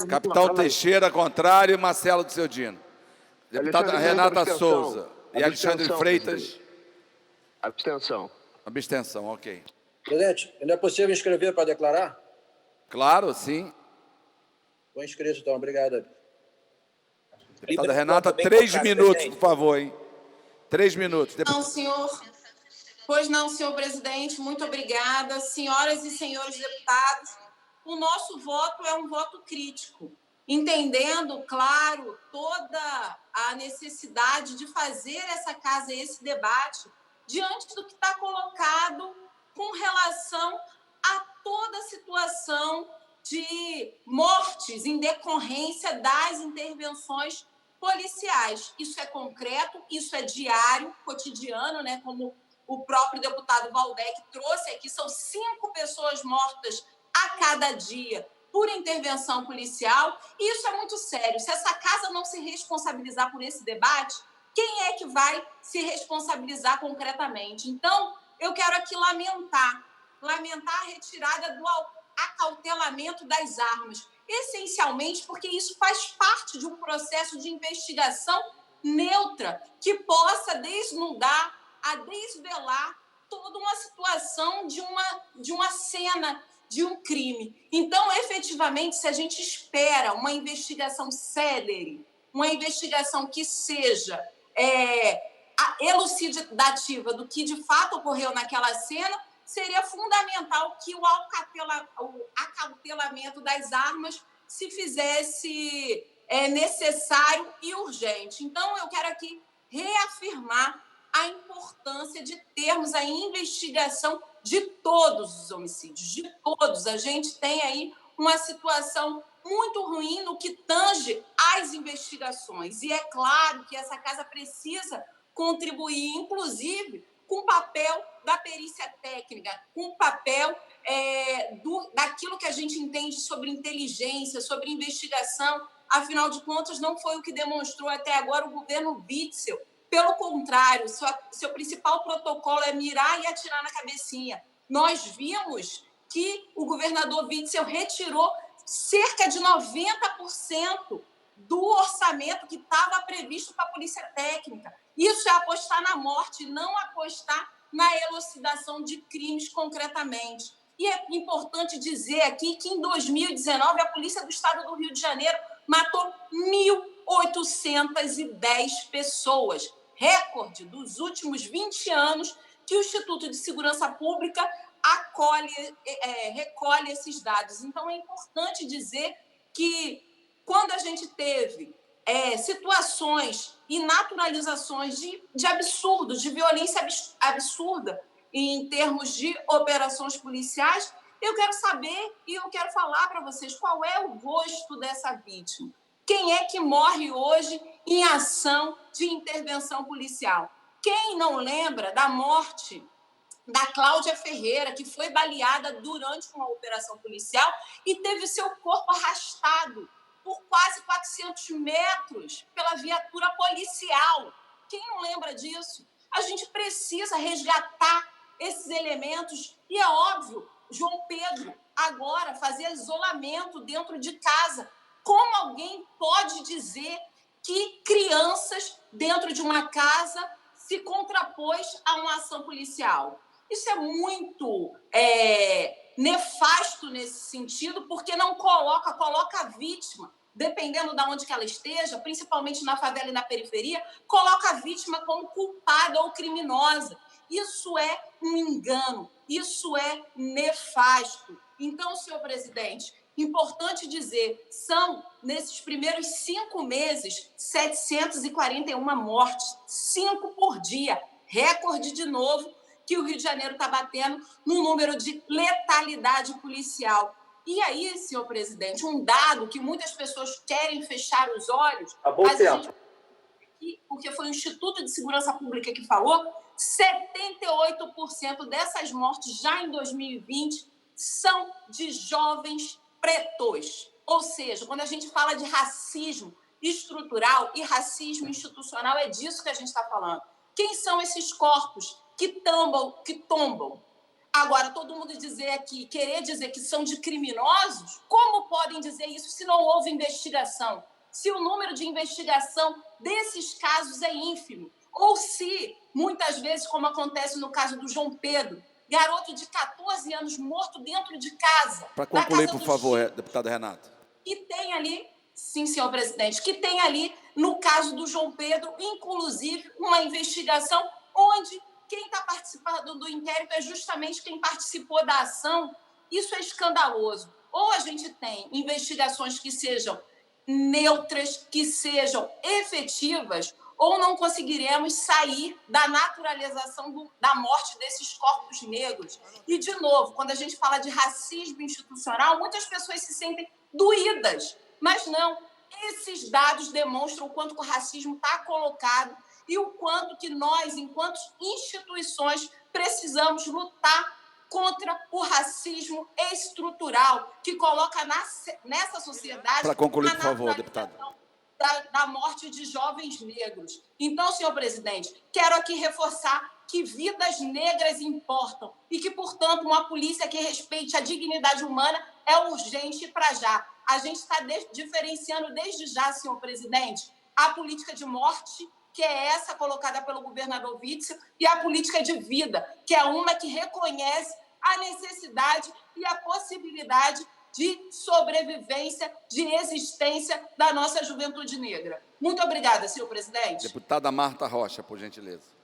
Capitão Teixeira, contrário, e Marcelo do Ciudino. Deputada Renata Souza e Alexandre Freitas. Abstenção. Abstenção, ok. Presidente, ainda é possível inscrever para declarar? Claro, sim. Vou inscrito, então. Obrigado. Deputada Renata, 3 minutos, por favor, hein? 3 minutos. Não, senhor. Pois não, senhor presidente. Muito obrigada. Senhoras e senhores deputados, o nosso voto é um voto crítico, entendendo, claro, toda a necessidade de fazer essa casa, esse debate, diante do que está colocado com relação a toda a situação de mortes em decorrência das intervenções policiais. Isso é concreto, isso é diário, cotidiano, né? Como o próprio deputado Valdec trouxe aqui, são 5 pessoas mortas a cada dia por intervenção policial. E isso é muito sério. Se essa casa não se responsabilizar por esse debate, quem é que vai se responsabilizar concretamente? Então, eu quero aqui lamentar a retirada do acautelamento das armas, essencialmente porque isso faz parte de um processo de investigação neutra que possa desnudar, desvelar toda uma situação de uma cena de um crime. Então, efetivamente, se a gente espera uma investigação célere, uma investigação que seja elucidativa do que de fato ocorreu naquela cena, seria fundamental que o acautelamento das armas se fizesse necessário e urgente. Então, eu quero aqui reafirmar a importância de termos a investigação de todos os homicídios, de todos. A gente tem aí uma situação muito ruim no que tange às investigações. E é claro que essa casa precisa contribuir, inclusive, com o papel da perícia técnica, com o papel daquilo que a gente entende sobre inteligência, sobre investigação. Afinal de contas, não foi o que demonstrou até agora o governo Witzel. Pelo contrário, seu principal protocolo é mirar e atirar na cabecinha. Nós vimos que o governador Witzel retirou cerca de 90% do orçamento que estava previsto para a polícia técnica. Isso é apostar na morte, não apostar na elucidação de crimes concretamente. E é importante dizer aqui que, em 2019, a Polícia do Estado do Rio de Janeiro matou 1.810 pessoas, recorde dos últimos 20 anos que o Instituto de Segurança Pública recolhe esses dados. Então, é importante dizer que, quando a gente teve situações e naturalizações de absurdos, de violência absurda em termos de operações policiais, eu quero saber e eu quero falar para vocês qual é o rosto dessa vítima. Quem é que morre hoje em ação de intervenção policial? Quem não lembra da morte da Cláudia Ferreira, que foi baleada durante uma operação policial e teve seu corpo arrastado por quase 400 metros pela viatura policial? Quem não lembra disso? A gente precisa resgatar esses elementos e, é óbvio, João Pedro agora fazer isolamento dentro de casa. Como alguém pode dizer que crianças dentro de uma casa se contrapôs a uma ação policial? Isso é muito nefasto nesse sentido, porque não coloca a vítima, dependendo de onde que ela esteja, principalmente na favela e na periferia, coloca a vítima como culpada ou criminosa. Isso é um engano, isso é nefasto. Então, senhor presidente, importante dizer, são, nesses primeiros 5 meses, 741 mortes, 5 por dia, recorde de novo que o Rio de Janeiro está batendo no número de letalidade policial. E aí, senhor presidente, um dado que muitas pessoas querem fechar os olhos, mas a gente, porque foi o Instituto de Segurança Pública que falou, 78% dessas mortes já em 2020 são de jovens pretos. Ou seja, quando a gente fala de racismo estrutural e racismo institucional, é disso que a gente está falando. Quem são esses corpos que tombam Agora, todo mundo dizer aqui, querer dizer que são de criminosos, como podem dizer isso se não houve investigação? Se o número de investigação desses casos é ínfimo? Ou se, muitas vezes, como acontece no caso do João Pedro, garoto de 14 anos morto dentro de casa. Para concluir, por do favor, deputado Renato. E tem ali, sim, senhor presidente, que tem ali, no caso do João Pedro, inclusive, uma investigação onde quem está participando do inquérito é justamente quem participou da ação. Isso é escandaloso. Ou a gente tem investigações que sejam neutras, que sejam efetivas, ou não conseguiremos sair da naturalização da morte desses corpos negros. E, de novo, quando a gente fala de racismo institucional, muitas pessoas se sentem doídas, mas não. Esses dados demonstram o quanto o racismo está colocado e o quanto que nós, enquanto instituições, precisamos lutar contra o racismo estrutural que coloca nessa sociedade... Para concluir, por favor, deputado. Da morte de jovens negros. Então, senhor presidente, quero aqui reforçar que vidas negras importam e que, portanto, uma polícia que respeite a dignidade humana é urgente para já. A gente está diferenciando desde já, senhor presidente, a política de morte, que é essa colocada pelo governador Witzel, e a política de vida, que é uma que reconhece a necessidade e a possibilidade de sobrevivência, de existência da nossa juventude negra. Muito obrigada, senhor presidente. Deputada Marta Rocha, por gentileza.